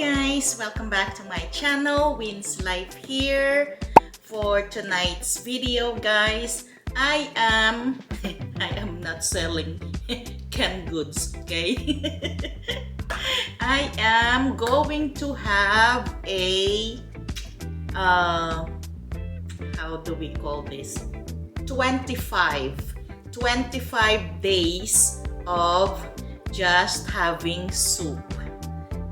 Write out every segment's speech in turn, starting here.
guys, welcome back to my channel. Win's Life here. For tonight's video, guys, I am not selling canned goods, okay? I am going to have a how do we call this? 25 days of just having soup.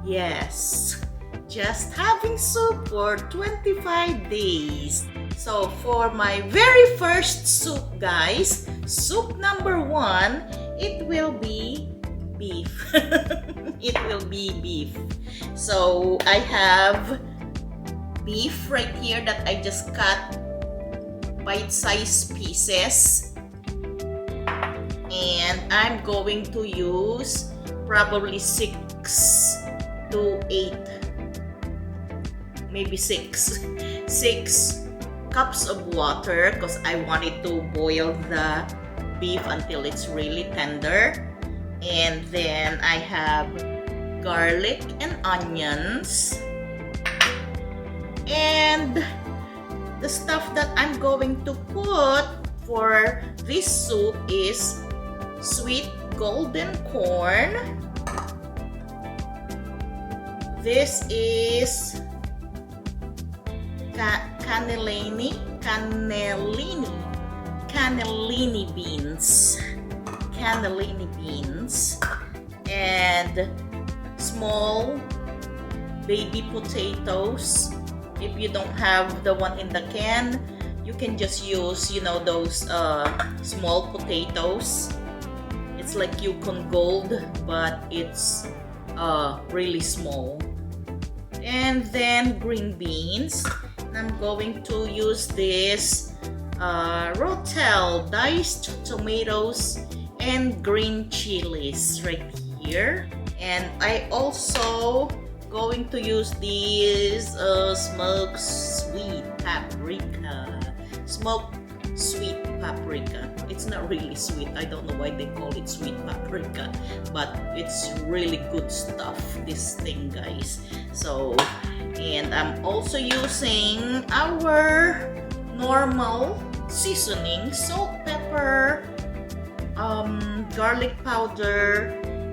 Yes, just having soup for 25 days. So for my very first soup, guys, soup number 1, it will be beef. It will be beef. So I have beef right here that I just cut bite-sized pieces, and I'm going to use probably 6 to 8, maybe 6 cups of water, because I wanted to boil the beef until it's really tender. And then I have garlic and onions, and the stuff that I'm going to put for this soup is sweet golden corn. This is cannellini beans, and small baby potatoes. If you don't have the one in the can, you can just use, those small potatoes. It's like Yukon Gold, but it's really small. And then green beans. I'm going to use this Rotel diced tomatoes and green chilies right here. And I also going to use these smoked sweet paprika. It's not really sweet. I don't know why they call it sweet paprika, but it's really good stuff, this thing, guys. So, and I'm also using our normal seasoning: salt, pepper, garlic powder,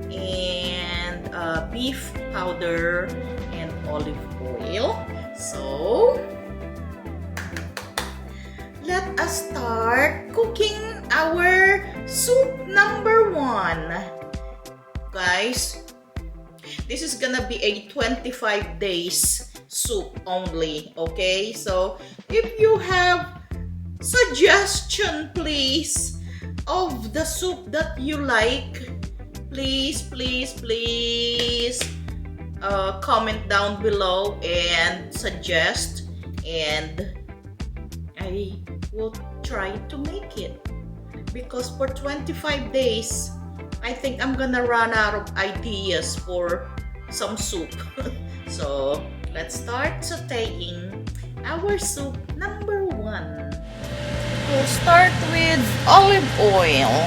and beef powder, and olive oil. So let us start cooking our soup number 1. Guys, this is gonna be a 25 days soup only, okay? So if you have suggestion, please, of the soup that you like, please comment down below and suggest, and I will try to make it, because for 25 days I think I'm gonna run out of ideas for some soup. So let's start sauteing our soup number 1. We'll start with olive oil.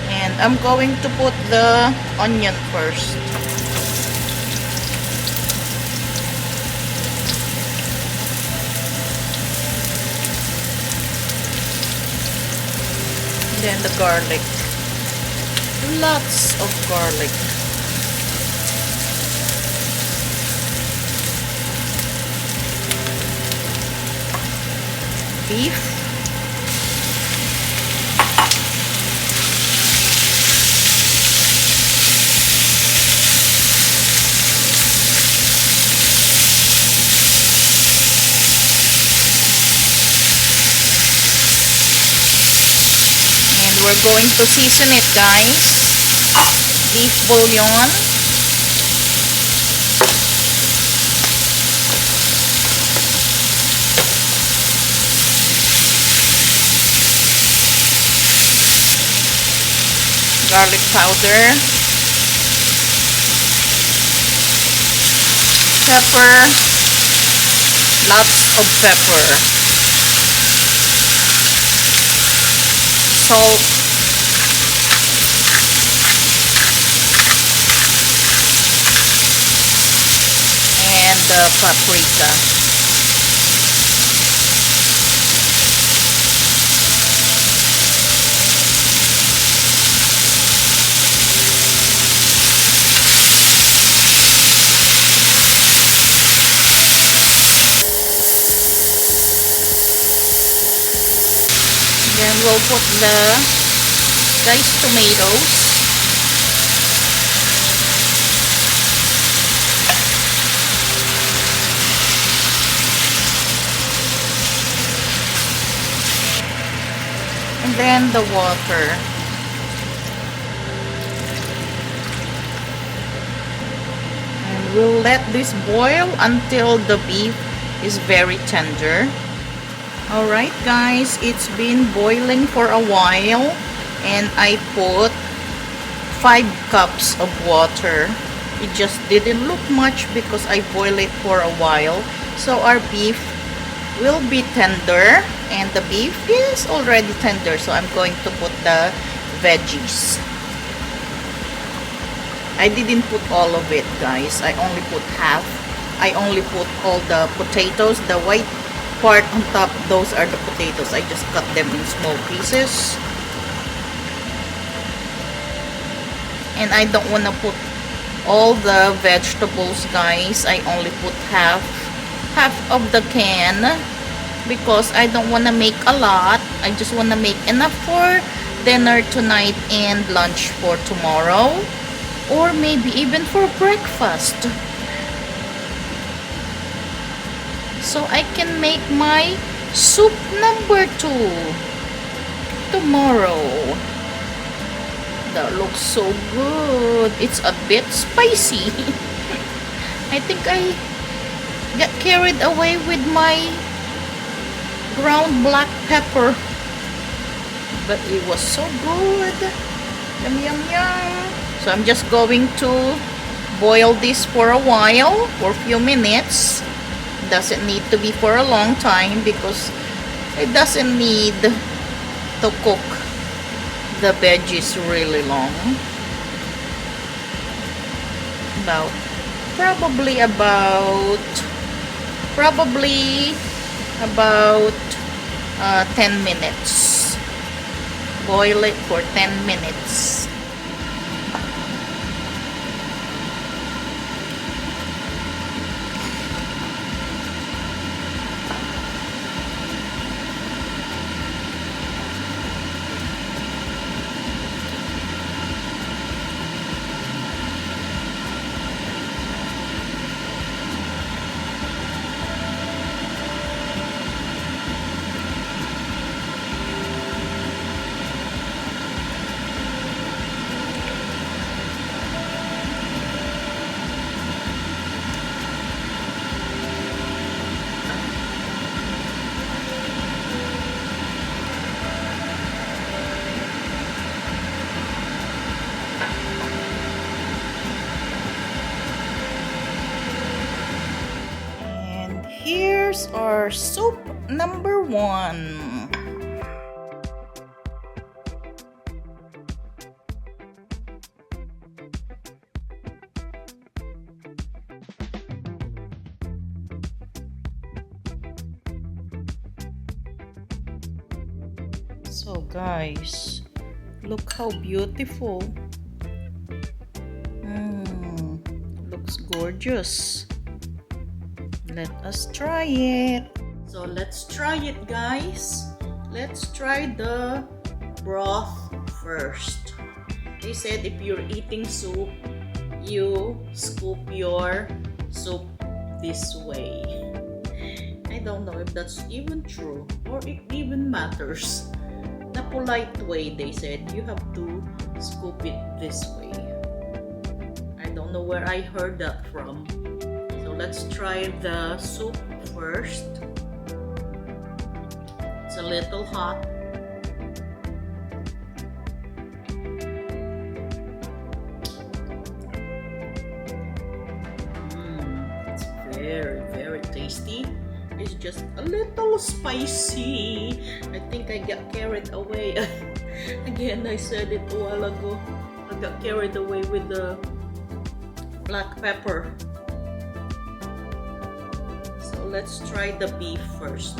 And I'm going to put the onion first. Then the garlic. Lots of garlic. Beef. We're going to season it, guys. Beef bouillon. Garlic powder. Pepper. Lots of pepper. Salt, the paprika. Then we'll put the diced tomatoes. And then the water. And we'll let this boil until the beef is very tender. Alright guys, it's been boiling for a while and I put 5 cups of water. It just didn't look much because I boiled it for a while. So our beef will be tender, and the beef is already tender, so I'm going to put the veggies. I didn't put all of it guys, I only put half. I only put all the potatoes, the white part on top, those are the potatoes. I just cut them in small pieces. And I don't want to put all the vegetables guys, I only put half of the can because I don't want to make a lot. I just want to make enough for dinner tonight and lunch for tomorrow, or maybe even for breakfast, so I can make my soup number 2 tomorrow. That looks so good. It's a bit spicy. I think I got carried away with my ground black pepper, but it was so good. Yum yum yum. So I'm just going to boil this for a while, for a few minutes. Doesn't need to be for a long time because it doesn't need to cook the veggies really long. Probably about 10 minutes. Boil it for 10 minutes. Here's our soup number 1. So guys, look how beautiful. Looks gorgeous. Let us try it. So let's try it guys. Let's try the broth first. They said if you're eating soup, you scoop your soup this way. I don't know if that's even true or it even matters. The polite way, they said you have to scoop it this way. I don't know where I heard that from. Let's try the soup first. It's a little hot. It's very, very tasty. It's just a little spicy. I think I got carried away. Again, I said it a while ago. I got carried away with the black pepper. let's try the beef first.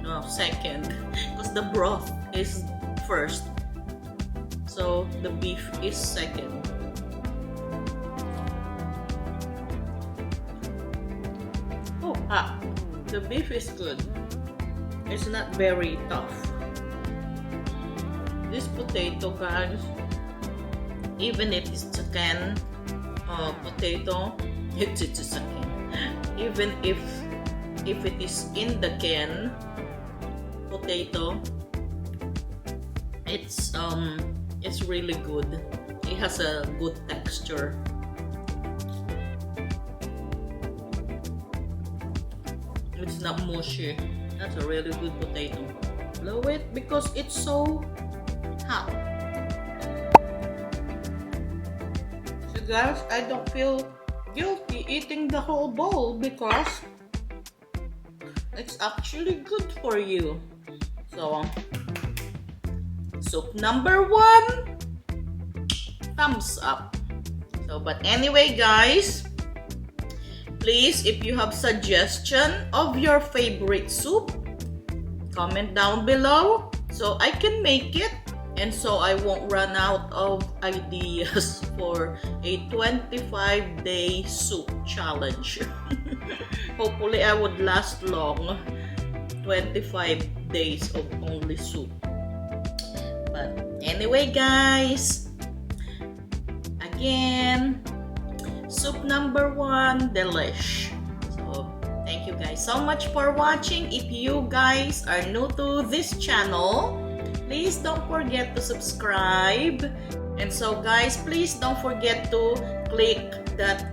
No, second, because the broth is first. So the beef is second. Oh, the beef is good. It's not very tough. This potato, guys, even if it's a can potato, it's a can. Even if it is in the can potato, it's really good. It has a good texture. It's not mushy. That's a really good potato. Blow it because it's so hot. So guys, I don't feel guilty eating the whole bowl because it's actually good for you. So soup number 1, thumbs up. So but anyway, guys, please, if you have suggestion of your favorite soup, comment down below so I can make it, and so I won't run out of ideas for a 25-day soup challenge. Hopefully I would last long, 25 days of only soup. But anyway, guys, again, soup number 1, delish. So thank you guys so much for watching. If you guys are new to this channel, please don't forget to subscribe. And so guys, please don't forget to click that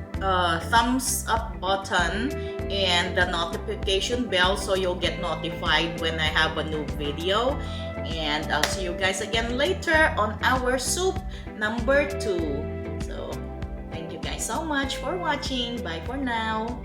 thumbs up button and the notification bell so you'll get notified when I have a new video. And I'll see you guys again later on our soup number 2. So thank you guys so much for watching. Bye for now.